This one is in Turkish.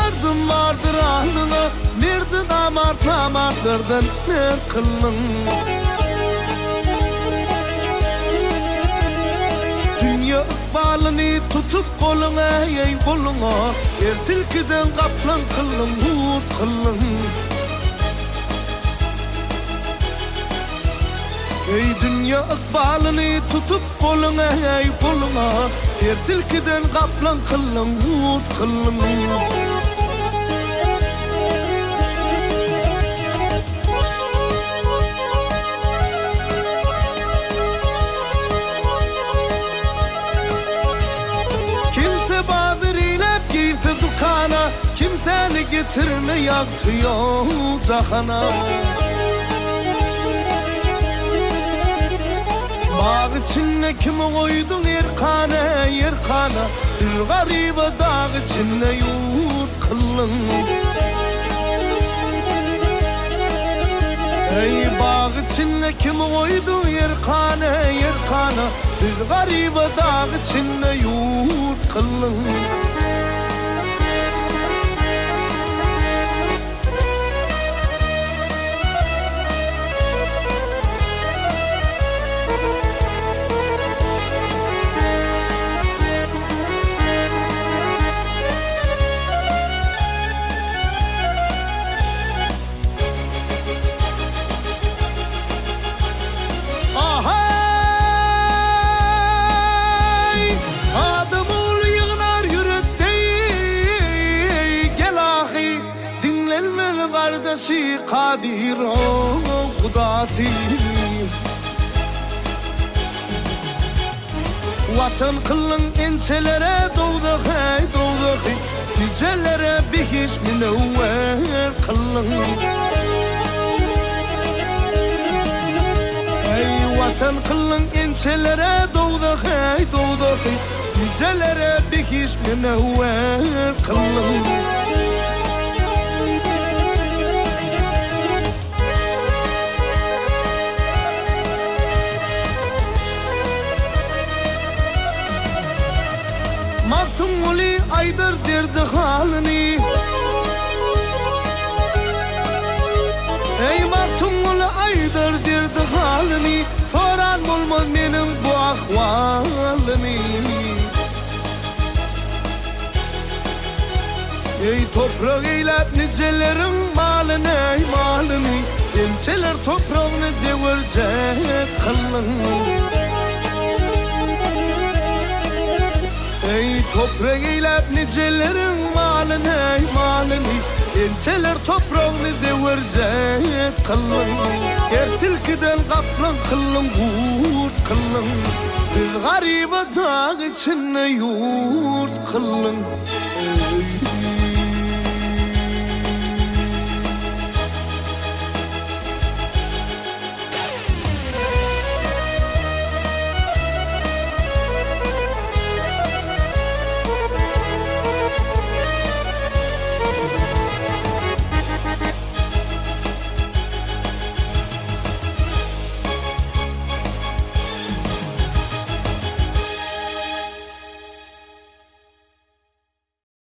ardım vardır alnına, mirdin amartırdın mert kılın. Dünya ikbalini tutup koluna, ey koluna, her tilkiden kaplan kılın, mut kılın. Ey dünya ikbalini tutup koluna, ey koluna, her tilkiden kaplan kılın, mut kılın. Kimse badır ile girse dukana, kimseni getirme yaktıyor cahana. Bağ içine kimi koydun yerkana, yerkana, bir garibe dağ içine yurt kılın. Ey bağ içine kimi koydun yerkana, yerkana, bir garibe dağ içine yurt kılın. Kardeşi Kadir o Kudasi, vatan kılın ençelere doğduk hey doğduk, nicelere bir hiç münevver kılın. Ey vatan kılın ençelere doğduk hey doğduk, nicelere bir hiç münevver kılın. Maktım uli aydır derdi halini, ey maktım uli aydır derdi halini, soran bulmaz benim bu ahvalimi. Ey toprak eylep nicelerin malını, ey malını, ençeler toprağını zevercet kılın. Ey toprak eylep nicelerin malını, ey malını, ençeler toprağını zevercet kılın. Her tilkiden kaplan kılın, yurt kılın, bir garibe dağ içine yurt kılın.